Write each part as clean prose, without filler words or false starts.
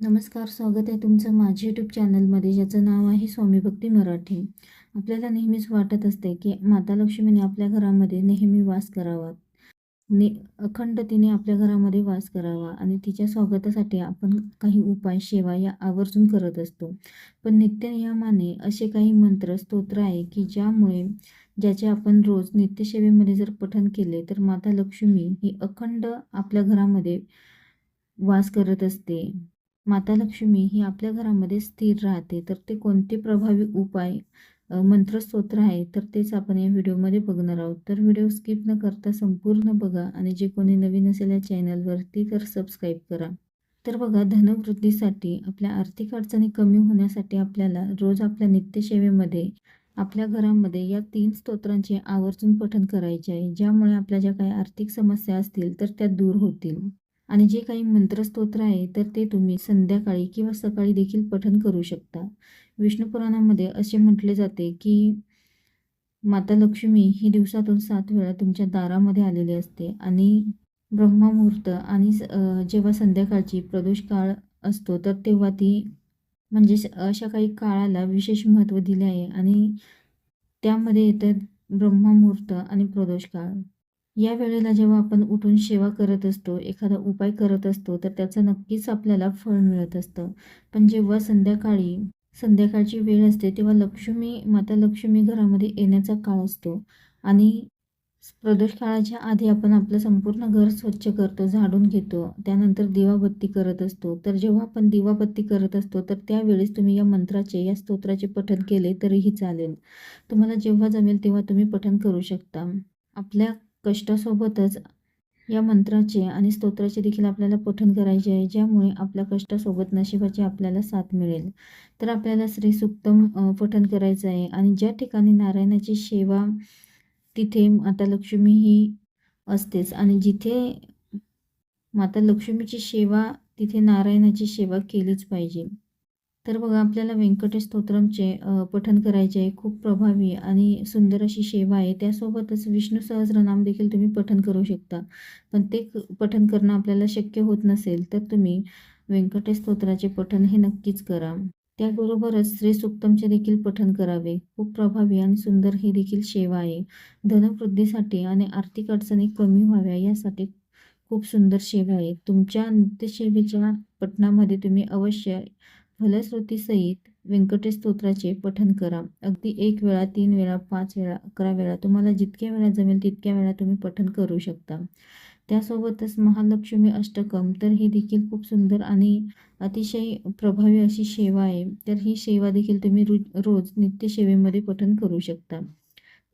नमस्कार, स्वागत आहे तुमचं माझ्या यूट्यूब चॅनलमध्ये, ज्याचं नाव आहे स्वामी भक्ती मराठी. आपल्याला नेहमीच वाटत असते की माता लक्ष्मीने आपल्या घरामध्ये नेहमी वास करावा, ने अखंडतेने आपल्या घरामध्ये वास करावा आणि तिच्या स्वागतासाठी आपण काही उपाय, सेवा या आवर्जून करत असतो. पण नित्यनियमाने असे काही मंत्र, स्तोत्र आहे की ज्याचे आपण रोज नित्यसेवेमध्ये जर पठण केले, तर माता लक्ष्मी ही अखंड आपल्या घरामध्ये वास करत असते. माता लक्ष्मी ही आपल्या घरामध्ये स्थिर राहते. तर ते कोणते प्रभावी उपाय, मंत्र स्तोत्र आहे, तर तेच आपण या व्हिडिओमध्ये बघणार आहोत. तर व्हिडिओ स्किप न करता संपूर्ण बघा आणि जे कोणी नवीन असेल या चॅनलवरती तर सबस्क्राईब करा. तर बघा, धनवृद्धीसाठी, आपल्या आर्थिक अडचणी कमी होण्यासाठी आपल्याला रोज आपल्या नित्यसेवेमध्ये आपल्या घरामध्ये या 3 स्तोत्रांचे आवर्जून पठण करायचे आहे. ज्यामुळे आपल्या ज्या काही आर्थिक समस्या असतील तर त्या दूर होतील. आणि जे काही मंत्रस्तोत्र आहे तर ते तुम्ही संध्याकाळी किंवा सकाळी देखील पठण करू शकता. विष्णू पुराणामध्ये असे म्हटले जाते की माता लक्ष्मी ही दिवसातून 7 वेळा तुमच्या दारामध्ये आलेली असते आणि ब्रह्ममुहूर्त आणि जेव्हा संध्याकाळची प्रदोष काळ असतो तर तेव्हा ती म्हणजे अशा काही काळाला विशेष महत्त्व दिले आहे आणि त्यामध्ये येतात ब्रह्ममुहूर्त आणि प्रदोष काळ. या वेळेला जेव्हा आपण उठून सेवा करत असतो, एखादा उपाय करत असतो, तर त्याचं नक्कीच आपल्याला फळ मिळत असतं. पण जेव्हा संध्याकाळची वेळ असते, तेव्हा माता लक्ष्मी घरामध्ये येण्याचा काळ असतो आणि प्रदोष काळाच्या आधी आपण आपलं संपूर्ण घर स्वच्छ करतो, झाडून घेतो. त्यानंतर दिवाबत्ती करत असतो. तर जेव्हा आपण दिवाबत्ती करत असतो, तर त्यावेळेस तुम्ही या स्तोत्राचे पठण केले तरीही चालेल. तुम्हाला जेव्हा जमेल तेव्हा तुम्ही पठण करू शकता. आपल्या कष्टासोबतच या मंत्राचे आणि स्तोत्राचे देखील आपल्याला पठण करायचे आहे, ज्यामुळे आपल्या कष्टासोबत नशिबाची आपल्याला साथ मिळेल. तर आपल्याला श्री सूक्तम पठण करायचं आहे आणि ज्या ठिकाणी नारायणाची सेवा, तिथे माता लक्ष्मी ही असतेच आणि जिथे माता लक्ष्मीची सेवा, तिथे नारायणाची सेवा केलीच पाहिजे. तर बघा, आपल्याला व्यंकटेश स्तोत्रमचे पठण करायचे आहे. खूप प्रभावी आणि सुंदर अशी सेवा आहे. त्यासोबतच विष्णू सहस्त्रनाम देखील तुम्ही पठण करू शकता. पण ते पठण करणं आपल्याला शक्य होत नसेल, तर तुम्ही व्यंकटेश स्तोत्राचे पठण हे नक्कीच करा. त्याबरोबरच श्री सूक्तमचे देखील पठण करावे. खूप प्रभावी आणि सुंदर ही देखील सेवा आहे. धनवृद्धीसाठी आणि आर्थिक अडचणी कमी व्हाव्या यासाठी खूप सुंदर सेवा आहे. तुमच्या नित्यसेवेच्या पठणामध्ये तुम्ही अवश्य फलश्रुतीसहित व्यंकटेश स्तोत्राचे पठण करा. अगदी 1 वेळा, 3 वेळा, 5 वेळा, 11 वेळा, तुम्हाला जितक्या वेळा जमेल तितक्या वेळा तुम्ही पठण करू शकता. त्यासोबतच महालक्ष्मी अष्टकम, तर ही देखील खूप सुंदर आणि अतिशय प्रभावी अशी सेवा आहे. तर ही सेवा देखील तुम्ही रोज नित्यसेवेमध्ये पठण करू शकता.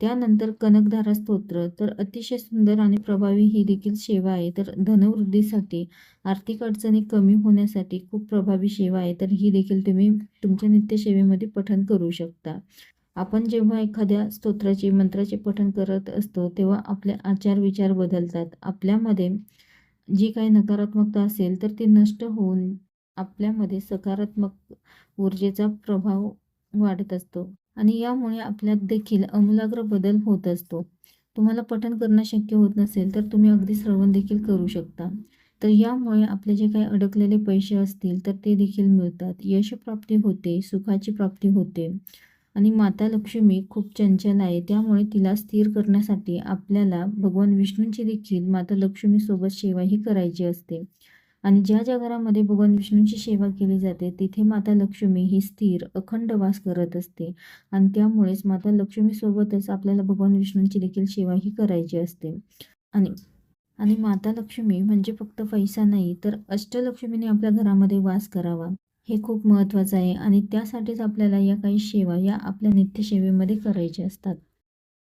त्यानंतर कनकधारा स्तोत्र, तर अतिशय सुंदर आणि प्रभावी ही देखील सेवा आहे. तर धनवृद्धीसाठी, आर्थिक अडचणी कमी होण्यासाठी खूप प्रभावी सेवा आहे. तर ही देखील तुम्ही तुमच्या नित्यसेवेमध्ये पठण करू शकता. आपण जेव्हा एखाद्या स्तोत्राचे, मंत्राचे पठण करत असतो, तेव्हा आपले आचार-विचार बदलतात. आपल्यामध्ये जी काही नकारात्मकता असेल, तर ती नष्ट होऊन आपल्यामध्ये सकारात्मक ऊर्जेचा प्रभाव वाढत असतो आणि यामुळे आपल्यात देखील आमूलाग्र बदल होत असतो. तुम्हाला पठण करणं शक्य होत नसेल, तर तुम्ही अगदी श्रवण देखील करू शकता. तर यामुळे आपले जे काही अडकलेले पैसे असतील, तर ते देखील मिळतात. यशप्राप्ती होते, सुखाची प्राप्ती होते. आणि माता लक्ष्मी खूप चंचल आहे, त्यामुळे तिला स्थिर करण्यासाठी आपल्याला भगवान विष्णूंची देखील माता लक्ष्मीसोबत सेवाही करायची असते. आणि ज्या घरामध्ये भगवान विष्णूंची सेवा केली जाते, तिथे माता लक्ष्मी ही स्थिर, अखंड वास करत असते आणि त्यामुळेच माता लक्ष्मीसोबतच आपल्याला भगवान विष्णूंची देखील सेवाही करायची असते. आणि आणि माता लक्ष्मी म्हणजे फक्त पैसा नाही, तर अष्टलक्ष्मीने आपल्या घरामध्ये वास करावा. हे खूप महत्त्वाचं आहे आणि त्यासाठीच आपल्याला या काही सेवा या आपल्या नित्यसेवेमध्ये करायच्या असतात.